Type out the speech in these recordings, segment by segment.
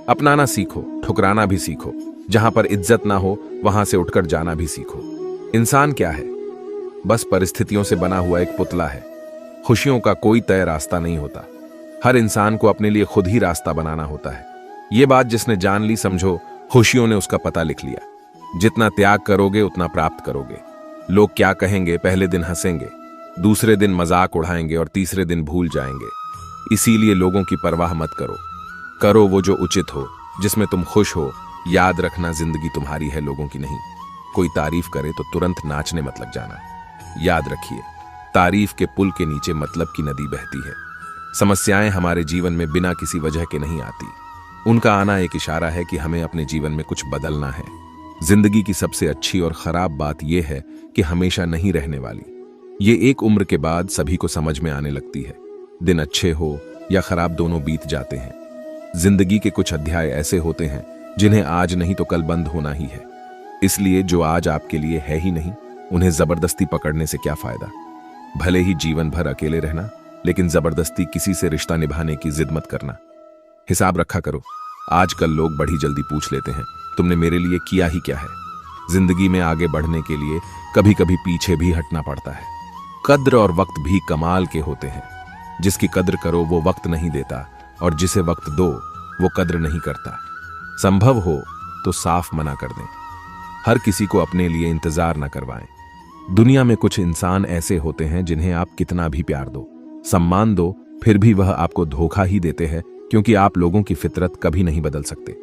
अपनाना सीखो, ठुकराना भी सीखो। जहां पर इज्जत ना हो वहां से उठकर जाना भी सीखो। इंसान क्या है? बस परिस्थितियों से बना हुआ एक पुतला है। खुशियों का कोई तय रास्ता नहीं होता। हर इंसान को अपने लिए खुद ही रास्ता बनाना होता है। ये बात जिसने जान ली, समझो खुशियों ने उसका पता लिख लिया। जितना त्याग करोगे उतना प्राप्त करोगे। लोग क्या कहेंगे, पहले दिन हंसेंगे, दूसरे दिन मजाक उड़ाएंगे और तीसरे दिन भूल जाएंगे। इसीलिए लोगों की परवाह मत करो। करो वो जो उचित हो, जिसमें तुम खुश हो। याद रखना, जिंदगी तुम्हारी है, लोगों की नहीं। कोई तारीफ करे तो तुरंत नाचने मत लग जाना। याद रखिए, तारीफ के पुल के नीचे मतलब की नदी बहती है। समस्याएं हमारे जीवन में बिना किसी वजह के नहीं आती। उनका आना एक इशारा है कि हमें अपने जीवन में कुछ बदलना है। जिंदगी की सबसे अच्छी और खराब बात यह है कि हमेशा नहीं रहने वाली। ये एक उम्र के बाद सभी को समझ में आने लगती है। दिन अच्छे हो या खराब, दोनों बीत जाते हैं। जिंदगी के कुछ अध्याय ऐसे होते हैं जिन्हें आज नहीं तो कल बंद होना ही है। इसलिए जो आज आपके लिए है ही नहीं, उन्हें जबरदस्ती पकड़ने से क्या फायदा। भले ही जीवन भर अकेले रहना, लेकिन जबरदस्ती किसी से रिश्ता निभाने की जिद मत करना। हिसाब रखा करो। आजकल लोग बड़ी जल्दी पूछ लेते हैं, तुमने मेरे लिए किया ही क्या है। जिंदगी में आगे बढ़ने के लिए कभी कभी पीछे भी हटना पड़ता है। कद्र और वक्त भी कमाल के होते हैं। जिसकी कद्र करो वो वक्त नहीं देता, और जिसे वक्त दो वो कद्र नहीं करता। संभव हो तो साफ मना कर दें। हर किसी को अपने लिए इंतजार न करवाएं। दुनिया में कुछ इंसान ऐसे होते हैं जिन्हें आप कितना भी प्यार दो, सम्मान दो, फिर भी वह आपको धोखा ही देते हैं, क्योंकि आप लोगों की फितरत कभी नहीं बदल सकते।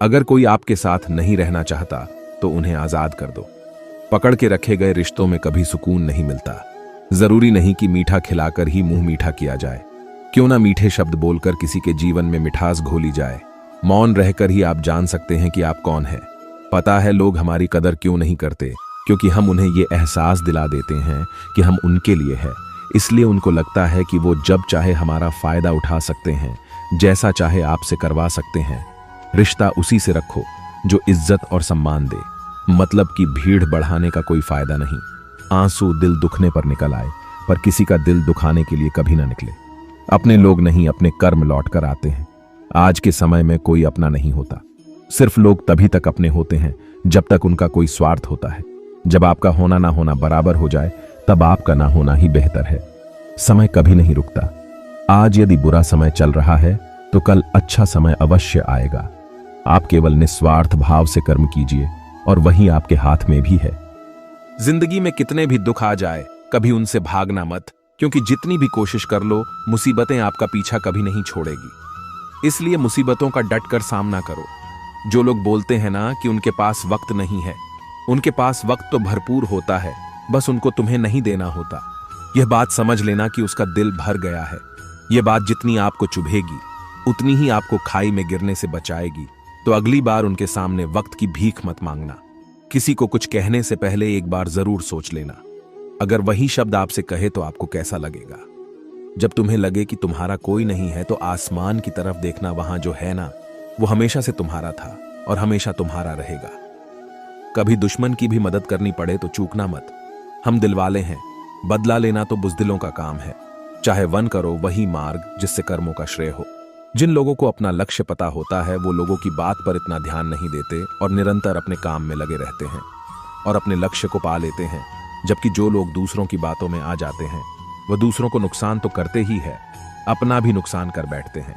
अगर कोई आपके साथ नहीं रहना चाहता तो उन्हें आजाद कर दो। पकड़ के रखे गए रिश्तों में कभी सुकून नहीं मिलता। जरूरी नहीं कि मीठा खिलाकर ही मुंह मीठा किया जाए। क्यों ना मीठे शब्द बोलकर किसी के जीवन में मिठास घोली जाए। मौन रहकर ही आप जान सकते हैं कि आप कौन हैं। पता है लोग हमारी कदर क्यों नहीं करते, क्योंकि हम उन्हें ये एहसास दिला देते हैं कि हम उनके लिए हैं। इसलिए उनको लगता है कि वो जब चाहे हमारा फायदा उठा सकते हैं, जैसा चाहे आपसे करवा सकते हैं। रिश्ता उसी से रखो जो इज्जत और सम्मान दे। मतलब की भीड़ बढ़ाने का कोई फायदा नहीं। आंसू दिल दुखने पर निकल आए, पर किसी का दिल दुखाने के लिए कभी ना निकले। अपने लोग नहीं, अपने कर्म लौट कर आते हैं। आज के समय में कोई अपना नहीं होता। सिर्फ लोग तभी तक अपने होते हैं जब तक उनका कोई स्वार्थ होता है। जब आपका होना ना होना बराबर हो जाए, तब आपका ना होना ही बेहतर है। समय कभी नहीं रुकता। आज यदि बुरा समय चल रहा है तो कल अच्छा समय अवश्य आएगा। आप केवल निस्वार्थ भाव से कर्म कीजिए और वही आपके हाथ में भी है। जिंदगी में कितने भी दुख आ जाए, कभी उनसे भागना मत, क्योंकि जितनी भी कोशिश कर लो, मुसीबतें आपका पीछा कभी नहीं छोड़ेगी। इसलिए मुसीबतों का डटकर सामना करो। जो लोग बोलते हैं ना कि उनके पास वक्त नहीं है, उनके पास वक्त तो भरपूर होता है, बस उनको तुम्हें नहीं देना होता। यह बात समझ लेना कि उसका दिल भर गया है। यह बात जितनी आपको चुभेगी, उतनी ही आपको खाई में गिरने से बचाएगी। तो अगली बार उनके सामने वक्त की भीख मत मांगना। किसी को कुछ कहने से पहले एक बार जरूर सोच लेना। अगर वही शब्द आपसे कहे तो आपको कैसा लगेगा। जब तुम्हें लगे कि तुम्हारा कोई नहीं है, तो आसमान की तरफ देखना। वहां जो है ना, वो हमेशा से तुम्हारा था और हमेशा तुम्हारा रहेगा। कभी दुश्मन की भी मदद करनी पड़े तो चूकना मत। हम दिलवाले हैं, बदला लेना तो बुजदिलों का काम है। चाहे वन करो वही मार्ग जिससे कर्मों का श्रेय हो। जिन लोगों को अपना लक्ष्य पता होता है, वो लोगों की बात पर इतना ध्यान नहीं देते और निरंतर अपने काम में लगे रहते हैं और अपने लक्ष्य को पा लेते हैं। जबकि जो लोग दूसरों की बातों में आ जाते हैं, वह दूसरों को नुकसान तो करते ही है, अपना भी नुकसान कर बैठते हैं।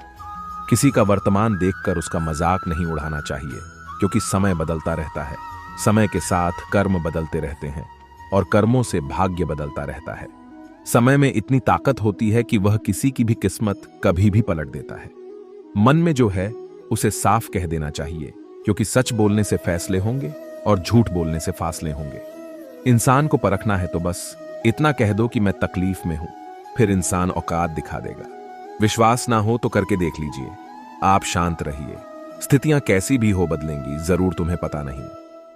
किसी का वर्तमान देखकर उसका मजाक नहीं उड़ाना चाहिए, क्योंकि समय बदलता रहता है। समय के साथ कर्म बदलते रहते हैं और कर्मों से भाग्य बदलता रहता है। समय में इतनी ताकत होती है कि वह किसी की भी किस्मत कभी भी पलट देता है। मन में जो है उसे साफ कह देना चाहिए, क्योंकि सच बोलने से फैसले होंगे और झूठ बोलने से फासले होंगे। इंसान को परखना है तो बस इतना कह दो कि मैं तकलीफ में हूं, फिर इंसान औकात दिखा देगा। विश्वास ना हो तो करके देख लीजिए। आप शांत रहिए। स्थितियां कैसी भी हो बदलेंगी, जरूर तुम्हें पता नहीं।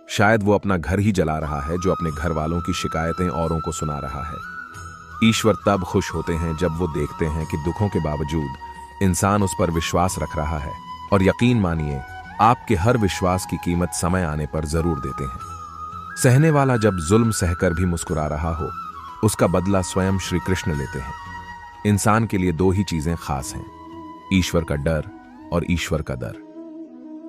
शायद वो अपना घर ही जला रहा है जो अपने घर वालों की शिकायतें औरों को सुना रहा है। ईश्वर तब खुश होते हैं जब वो देखते हैं कि दुखों के बावजूद इंसान उस पर विश्वास रख रहा है। और यकीन मानिए, आपके हर विश्वास की कीमत समय आने पर जरूर देते हैं। सहने वाला जब जुल्म सहकर भी मुस्कुरा रहा हो, उसका बदला स्वयं श्री कृष्ण लेते हैं। इंसान के लिए दो ही चीजें खास हैं, ईश्वर का डर और ईश्वर का दर।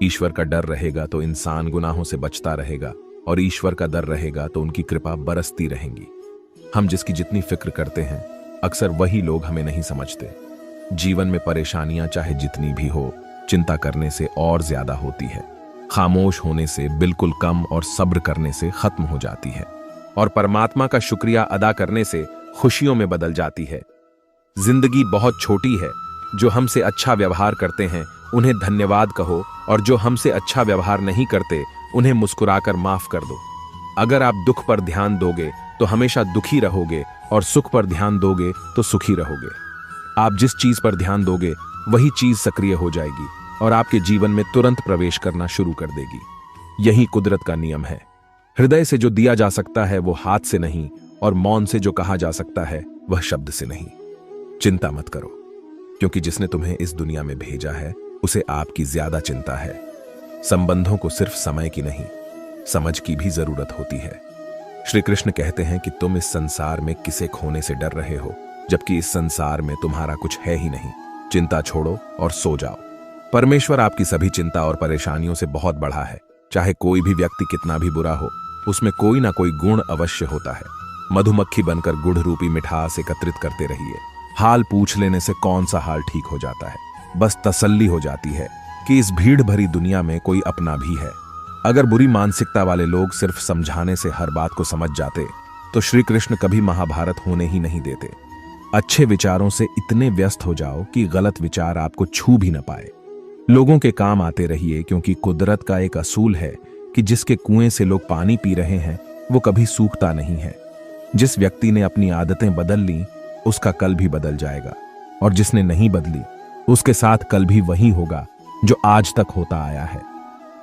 ईश्वर का डर रहेगा तो इंसान गुनाहों से बचता रहेगा, और ईश्वर का डर रहेगा तो उनकी कृपा बरसती रहेंगी। हम जिसकी जितनी फिक्र करते हैं, अक्सर वही लोग हमें नहीं समझते। जीवन में परेशानियां चाहे जितनी भी हो, चिंता करने से और ज्यादा होती है, खामोश होने से बिल्कुल कम और सब्र करने से खत्म हो जाती है, और परमात्मा का शुक्रिया अदा करने से खुशियों में बदल जाती है। जिंदगी बहुत छोटी है। जो हमसे अच्छा व्यवहार करते हैं उन्हें धन्यवाद कहो, और जो हमसे अच्छा व्यवहार नहीं करते उन्हें मुस्कुराकर माफ कर दो। अगर आप दुख पर ध्यान दोगे तो हमेशा दुखी रहोगे, और सुख पर ध्यान दोगे तो सुखी रहोगे। आप जिस चीज पर ध्यान दोगे वही चीज सक्रिय हो जाएगी और आपके जीवन में तुरंत प्रवेश करना शुरू कर देगी। यही कुदरत का नियम है। हृदय से जो दिया जा सकता है वो हाथ से नहीं, और मौन से जो कहा जा सकता है वह शब्द से नहीं। चिंता मत करो, क्योंकि जिसने तुम्हें इस दुनिया में भेजा है उसे आपकी ज्यादा चिंता है। संबंधों को सिर्फ समय की नहीं, समझ की भी जरूरत होती है। श्री कृष्ण कहते हैं कि तुम इस संसार में किसे खोने से डर रहे हो, जबकि इस संसार में तुम्हारा कुछ है ही नहीं। चिंता छोड़ो और सो जाओ। परमेश्वर आपकी सभी चिंता और परेशानियों से बहुत बड़ा है। चाहे कोई भी व्यक्ति कितना भी बुरा हो, उसमें कोई ना कोई गुण अवश्य होता है। मधुमक्खी बनकर गुड़ रूपी मिठास एकत्रित करते रहिए। हाल पूछ लेने से कौन सा हाल ठीक हो जाता है, बस तसल्ली हो जाती है कि इस भीड़ भरी दुनिया में कोई अपना भी है। अगर बुरी मानसिकता वाले लोग सिर्फ समझाने से हर बात को समझ जाते तो श्री कृष्ण कभी महाभारत होने ही नहीं देते। अच्छे विचारों से इतने व्यस्त हो जाओ कि गलत विचार आपको छू भी न पाए। लोगों के काम आते रहिए, क्योंकि कुदरत का एक असूल है कि जिसके कुएं से लोग पानी पी रहे हैं वो कभी सूखता नहीं है। जिस व्यक्ति ने अपनी आदतें बदल ली उसका कल भी बदल जाएगा, और जिसने नहीं बदली उसके साथ कल भी वही होगा जो आज तक होता आया है।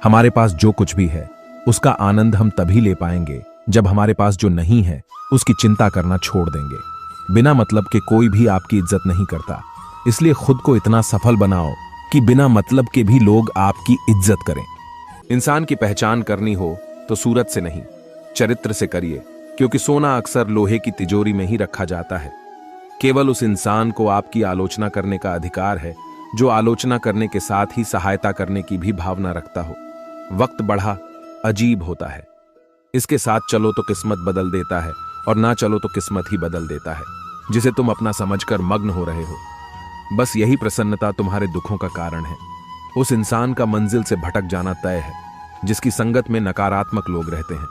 हमारे पास जो कुछ भी है उसका आनंद हम तभी ले पाएंगे जब हमारे पास जो नहीं है उसकी चिंता करना छोड़ देंगे। बिना मतलब के कोई भी आपकी इज्जत नहीं करता, इसलिए खुद को इतना सफल बनाओ कि बिना मतलब के भी लोग आपकी इज्जत करें। इंसान की पहचान करनी हो तो सूरत से नहीं, चरित्र से करिए, क्योंकि सोना अक्सर लोहे की तिजोरी में ही रखा जाता है। केवल उस इंसान को आपकी आलोचना करने का अधिकार है जो आलोचना करने के साथ ही सहायता करने की भी भावना रखता हो। वक्त बढ़ा अजीब होता है, इसके साथ चलो तो किस्मत बदल देता है, और ना चलो तो किस्मत ही बदल देता है, जिसे तुम अपना समझकर मग्न हो रहे हो। बस यही प्रसन्नता तुम्हारे दुखों का कारण है। उस इंसान का मंजिल से भटक जाना तय है जिसकी संगत में नकारात्मक लोग रहते हैं।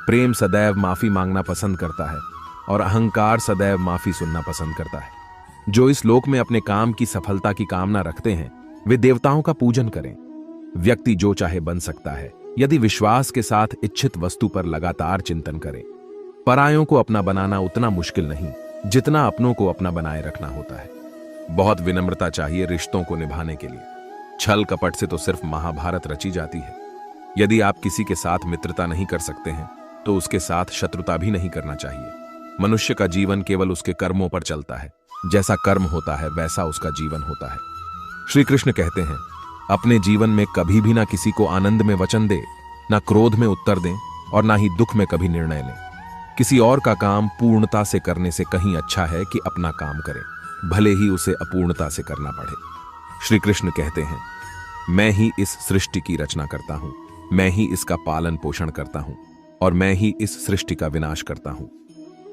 प्रेम सदैव माफी मांगना पसंद करता है, और अहंकार सदैव माफी सुनना पसंद करता है। जो इस लोक में अपने काम की सफलता की कामना रखते हैं वे देवताओं का पूजन करें। व्यक्ति जो चाहे बन सकता है यदि विश्वास के साथ इच्छित वस्तु पर लगातार चिंतन करे। परायों को अपना बनाना उतना मुश्किल नहीं जितना अपनों को अपना बनाए रखना होता है। बहुत विनम्रता चाहिए रिश्तों को निभाने के लिए। छल कपट से तो सिर्फ महाभारत रची जाती है। यदि आप किसी के साथ मित्रता नहीं कर सकते हैं तो उसके साथ शत्रुता भी नहीं करना चाहिए। मनुष्य का जीवन केवल उसके कर्मों पर चलता है। जैसा कर्म होता है वैसा उसका जीवन होता है। श्री कृष्ण कहते हैं, अपने जीवन में कभी भी ना किसी को आनंद में वचन दे, ना क्रोध में उत्तर दें, और ना ही दुख में कभी निर्णय लें। किसी और का काम पूर्णता से करने से कहीं अच्छा है कि अपना काम करें, भले ही उसे अपूर्णता से करना पड़े। श्री कृष्ण कहते हैं, मैं ही इस सृष्टि की रचना करता हूं, मैं ही इसका पालन पोषण करता हूं, और मैं ही इस सृष्टि का विनाश करता हूं।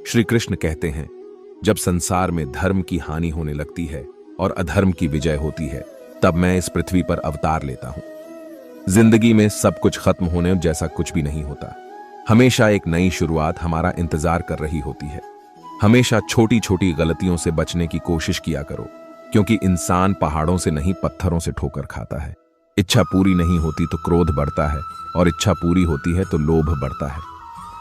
श्री कृष्ण कहते हैं, जब संसार में धर्म की हानि होने लगती है और अधर्म की विजय होती है, तब मैं इस पृथ्वी पर अवतार लेता हूं। जिंदगी में सब कुछ खत्म होने जैसा कुछ भी नहीं होता। हमेशा एक नई शुरुआत हमारा इंतजार कर रही होती है। हमेशा छोटी छोटी गलतियों से बचने की कोशिश किया करो, क्योंकि इंसान पहाड़ों से नहीं पत्थरों से ठोकर खाता है। इच्छा पूरी नहीं होती तो क्रोध बढ़ता है, और इच्छा पूरी होती है तो लोभ बढ़ता है।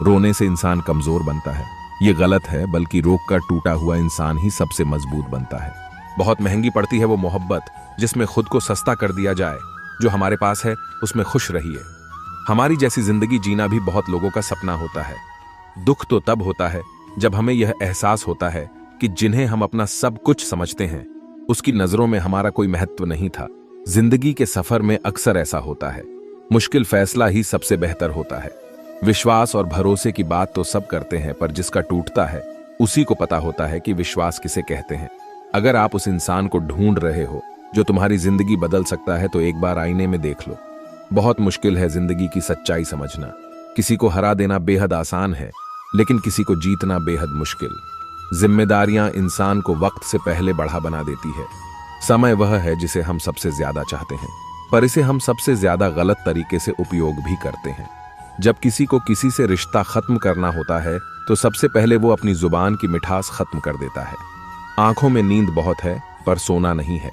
रोने से इंसान कमजोर बनता है, ये गलत है, बल्कि रोककर टूटा हुआ इंसान ही सबसे मजबूत बनता है। बहुत महंगी पड़ती है वो मोहब्बत जिसमें खुद को सस्ता कर दिया जाए। जो हमारे पास है उसमें खुश रहिए। हमारी जैसी जिंदगी जीना भी बहुत लोगों का सपना होता है। दुख तो तब होता है जब हमें यह एहसास होता है कि जिन्हें हम अपना सब कुछ समझते हैं उसकी नजरों में हमारा कोई महत्व नहीं था। जिंदगी के सफर में अक्सर ऐसा होता है। मुश्किल फैसला ही सबसे बेहतर होता है। विश्वास और भरोसे की बात तो सब करते हैं, पर जिसका टूटता है उसी को पता होता है कि विश्वास किसे कहते हैं। अगर आप उस इंसान को ढूंढ रहे हो जो तुम्हारी जिंदगी बदल सकता है तो एक बार आईने में देख लो। बहुत मुश्किल है जिंदगी की सच्चाई समझना। किसी को हरा देना बेहद आसान है, लेकिन किसी को जीतना बेहद मुश्किल। जिम्मेदारियां इंसान को वक्त से पहले बढ़ा बना देती है। समय वह है जिसे हम सबसे ज्यादा चाहते हैं, पर इसे हम सबसे ज्यादा गलत तरीके से उपयोग भी करते हैं। जब किसी को किसी से रिश्ता खत्म करना होता है तो सबसे पहले वो अपनी जुबान की मिठास खत्म कर देता है। आंखों में नींद बहुत है पर सोना नहीं है।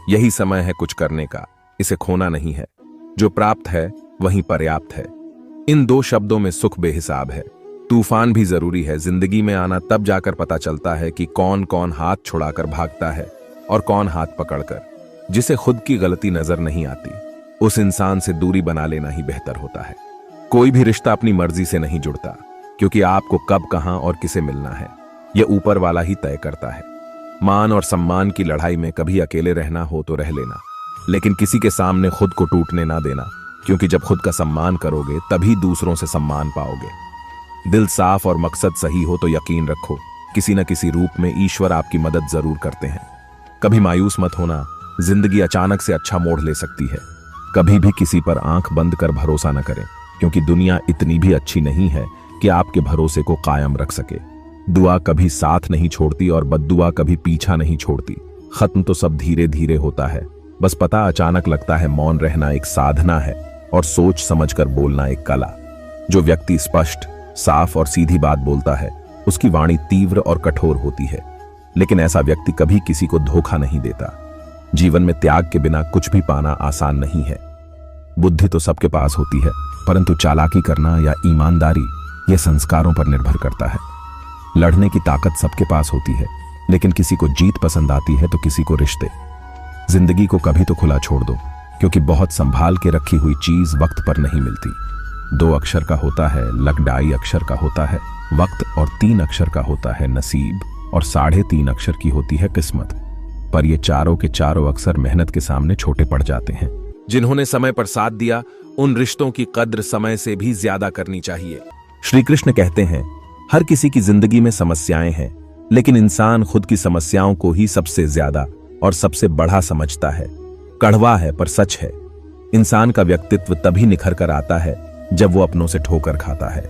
यही समय है कुछ करने का, इसे खोना नहीं है। जो प्राप्त है वही पर्याप्त है। इन दो शब्दों में सुख बेहिसाब है। तूफान भी जरूरी है। जिंदगी में आना तब जाकर पता चलता है कि कौन कौन हाथ छुड़ाकर भागता है और कौन हाथ पकड़कर। जिसे खुद की गलती नजर नहीं आती, उस इंसान से दूरी बना लेना ही बेहतर होता है। कोई भी रिश्ता अपनी मर्जी से नहीं जुड़ता, क्योंकि आपको कब, कहां और किसे मिलना है यह ऊपर वाला ही तय करता है। मान और सम्मान की लड़ाई में कभी अकेले रहना हो तो रह लेना, लेकिन किसी के सामने खुद को टूटने ना देना, क्योंकि जब खुद का सम्मान करोगे तभी दूसरों से सम्मान पाओगे। दिल साफ और मकसद सही हो तो यकीन रखो, किसी न किसी रूप में ईश्वर आपकी मदद जरूर करते हैं। कभी मायूस मत होना, जिंदगी अचानक से अच्छा मोड़ ले सकती है। कभी भी किसी पर आंख बंद कर भरोसा न करें, क्योंकि दुनिया इतनी भी अच्छी नहीं है कि आपके भरोसे को कायम रख सके। दुआ कभी साथ नहीं छोड़ती और बद्दुआ कभी पीछा नहीं छोड़ती। खत्म तो सब धीरे धीरे होता है, बस पता अचानक लगता है। मौन रहना एक साधना है और सोच समझकर बोलना एक कला। जो व्यक्ति स्पष्ट, साफ और सीधी बात बोलता है, उसकी वाणी तीव्र और कठोर होती है, लेकिन ऐसा व्यक्ति कभी किसी को धोखा नहीं देता। जीवन में त्याग के बिना कुछ भी पाना आसान नहीं है। बुद्धि तो सबके पास होती है, परंतु चालाकी करना या ईमानदारी यह संस्कारों पर निर्भर करता है। लड़ने की ताकत सबके पास होती है, लेकिन किसी को जीत पसंद आती है तो किसी को रिश्ते। जिंदगी को कभी तो खुला छोड़ दो, क्योंकि बहुत संभाल के रखी हुई चीज वक्त पर नहीं मिलती। 2 अक्षर का होता है लक, 2.5 अक्षर का होता है वक्त और 3 अक्षर का होता है नसीब और 3.5 अक्षर की होती है किस्मत। पर ये चारों के चारों अक्षर मेहनत के सामने छोटे पड़ जाते हैं। जिन्होंने समय पर साथ दिया, उन रिश्तों की कद्र समय से भी ज्यादा करनी चाहिए। श्री कृष्ण कहते हैं, हर किसी की जिंदगी में समस्याएं हैं, लेकिन इंसान खुद की समस्याओं को ही सबसे ज्यादा और सबसे बड़ा समझता है। कड़वा है पर सच है। इंसान का व्यक्तित्व तभी निखर कर आता है जब वो अपनों से ठोकर खाता है।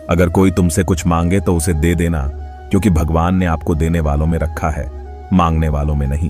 अगर कोई तुमसे कुछ मांगे तो उसे दे देना, क्योंकि भगवान ने आपको देने वालों में रखा है, मांगने वालों में नहीं।